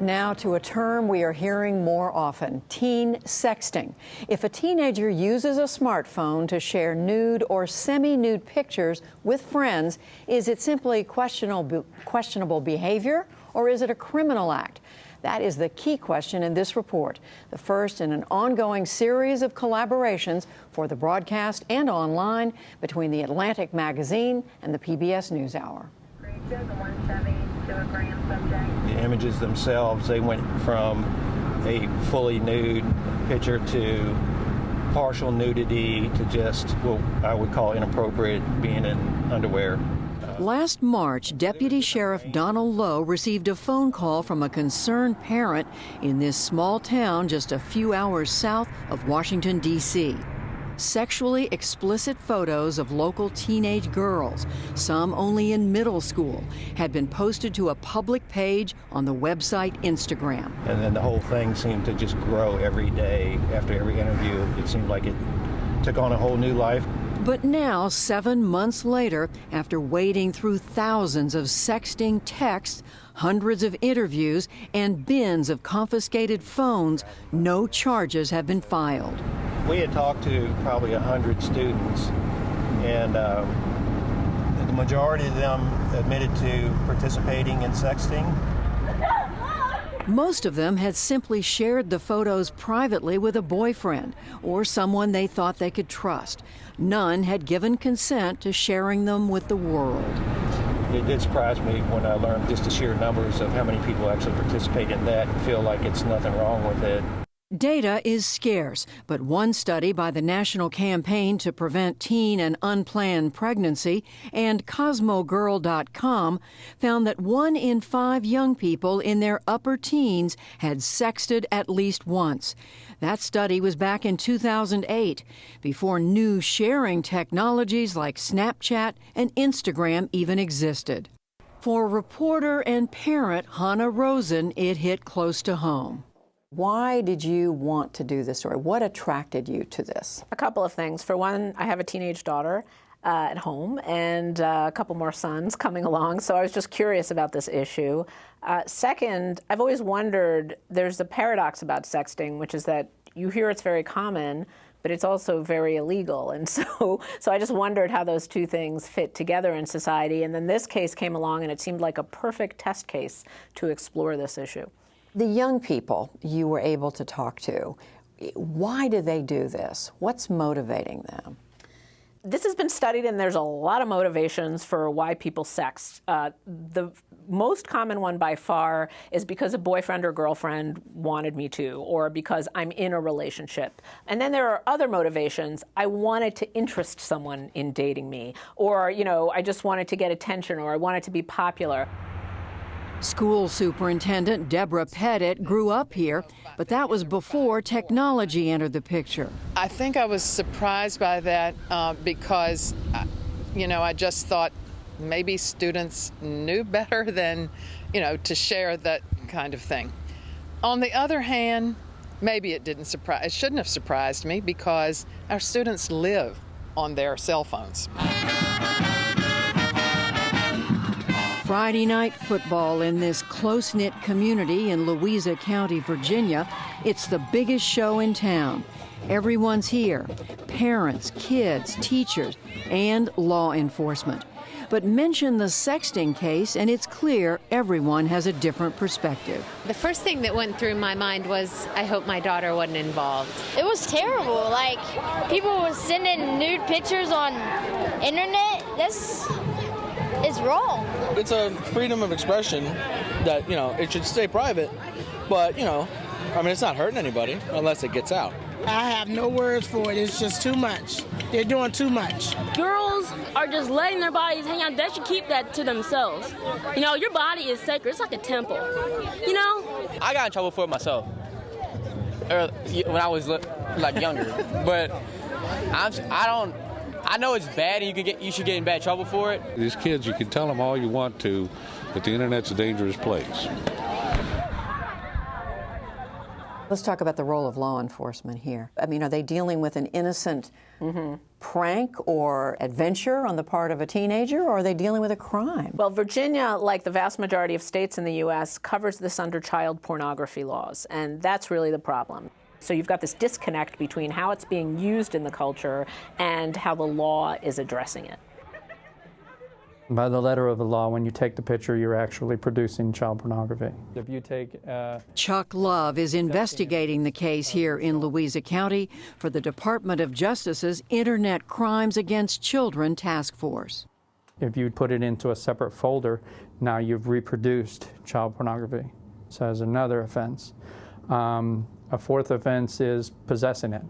Now to a term we are hearing more often, teen sexting. If a teenager uses a smartphone to share nude or semi-nude pictures with friends, is it simply questionable behavior, or is it a criminal act? That is the key question in this report, the first in an ongoing series of collaborations for the broadcast and online between The Atlantic magazine and the PBS NewsHour. The images themselves, they went from a fully nude picture to partial nudity to just what I would call inappropriate, being in underwear. Last March, Deputy Sheriff Donald Lowe received a phone call from a concerned parent in this small town just a few hours south of Washington, D.C. Sexually explicit photos of local teenage girls, some only in middle school, had been posted to a public page on the website Instagram. And then the whole thing seemed to just grow every day. After every interview, it seemed like it took on a whole new life. But now, 7 months later, after wading through thousands of sexting texts, hundreds of interviews, and bins of confiscated phones, no charges have been filed. We had talked to probably 100 students, and the majority of them admitted to participating in sexting. Most of them had simply shared the photos privately with a boyfriend or someone they thought they could trust. None had given consent to sharing them with the world. It did surprise me when I learned just the sheer numbers of how many people actually participate in that and feel like it's nothing wrong with it. Data is scarce, but one study by the National Campaign to Prevent Teen and Unplanned Pregnancy and CosmoGirl.com found that 1 in 5 young people in their upper teens had sexted at least once. That study was back in 2008, before new sharing technologies like Snapchat and Instagram even existed. For reporter and parent Hannah Rosen, it hit close to home. Why did you want to do this story? What attracted you to this? A couple of things. For one, I have a teenage daughter at home and a couple more sons coming along, so I was just curious about this issue. Second, I've always wondered, there's a paradox about sexting, which is that you hear it's very common, but it's also very illegal. And so I just wondered how those two things fit together in society. And then this case came along, and it seemed like a perfect test case to explore this issue. The young people you were able to talk to, why do they do this? What's motivating them? This has been studied, and there's a lot of motivations for why people sext. The most common one by far is because a boyfriend or girlfriend wanted me to, or because I'm in a relationship. And then there are other motivations. I wanted to interest someone in dating me, or, I just wanted to get attention, or I wanted to be popular. School Superintendent Deborah Pettit grew up here, but that was before technology entered the picture. I think I was surprised by that because, I just thought maybe students knew better than, to share that kind of thing. On the other hand, maybe it shouldn't have surprised me because our students live on their cell phones. Friday night football in this close-knit community in Louisa County, Virginia. It's the biggest show in town. Everyone's here, parents, kids, teachers, and law enforcement. But mention the sexting case, and it's clear everyone has a different perspective. The first thing that went through my mind was, I hope my daughter wasn't involved. It was terrible. Like, people were sending nude pictures on internet. It's wrong. It's a freedom of expression that, it should stay private. But, it's not hurting anybody unless it gets out. I have no words for it. It's just too much. They're doing too much. Girls are just letting their bodies hang out. They should keep that to themselves. Your body is sacred. It's like a temple. I got in trouble for it myself when I was younger. But I know it's bad, and you should get in bad trouble for it. These kids, you can tell them all you want to, but the internet's a dangerous place. Let's talk about the role of law enforcement here. I mean, are they dealing with an innocent prank or adventure on the part of a teenager, or are they dealing with a crime? Well, Virginia, like the vast majority of states in the U.S., covers this under child pornography laws, and that's really the problem. So you've got this disconnect between how it's being used in the culture and how the law is addressing it. By the letter of the law, when you take the picture, you're actually producing child pornography. If you take Chuck Love is investigating the case here in Louisa County for the Department of Justice's Internet Crimes Against Children Task Force. If you put it into a separate folder, now you've reproduced child pornography. So that's another offense. A fourth offense is possessing it.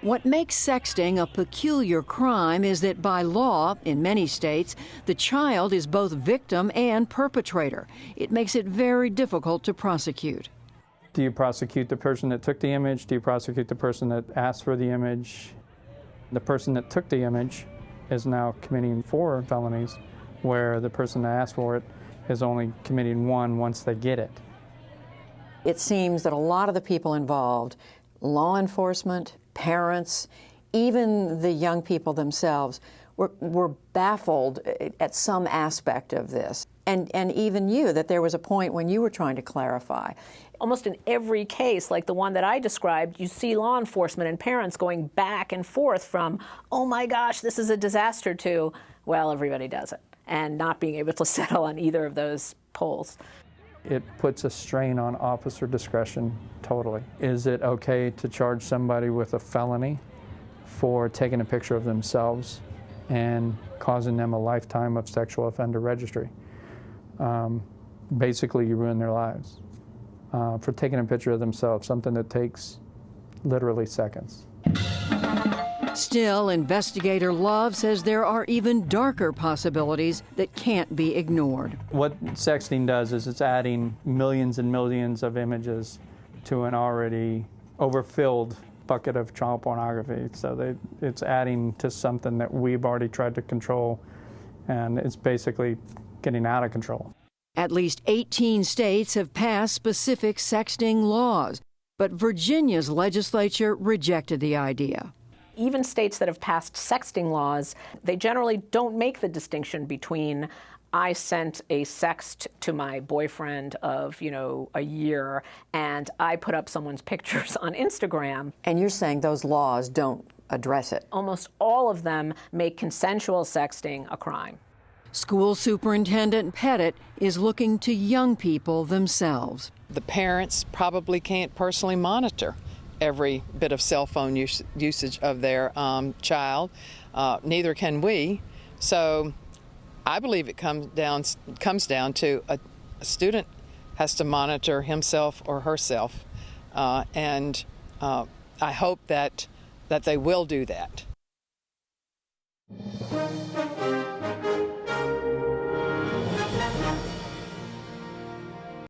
What makes sexting a peculiar crime is that by law, in many states, the child is both victim and perpetrator. It makes it very difficult to prosecute. Do you prosecute the person that took the image? Do you prosecute the person that asked for the image? The person that took the image is now committing 4 felonies, where the person that asked for it is only committing 1 once they get it. It seems that a lot of the people involved, law enforcement, parents, even the young people themselves, were baffled at some aspect of this. And even you, that there was a point when you were trying to clarify. Almost in every case, like the one that I described, you see law enforcement and parents going back and forth from, oh my gosh, this is a disaster, to, well, everybody does it, and not being able to settle on either of those poles. It puts a strain on officer discretion totally. Is it okay to charge somebody with a felony for taking a picture of themselves and causing them a lifetime of sexual offender registry? Basically, you ruin their lives for taking a picture of themselves, something that takes literally seconds. Still, investigator Love says there are even darker possibilities that can't be ignored. What sexting does is it's adding millions and millions of images to an already overfilled bucket of child pornography. So it's adding to something that we've already tried to control, and it's basically getting out of control. At least 18 states have passed specific sexting laws, but Virginia's legislature rejected the idea. Even states that have passed sexting laws, they generally don't make the distinction between I sent a sext to my boyfriend of, a year, and I put up someone's pictures on Instagram. And you're saying those laws don't address it? Almost all of them make consensual sexting a crime. School Superintendent Pettit is looking to young people themselves. The parents probably can't personally monitor every bit of cell phone usage of their child. Neither can we. So I believe it comes down to a student has to monitor himself or herself, and I hope that they will do that.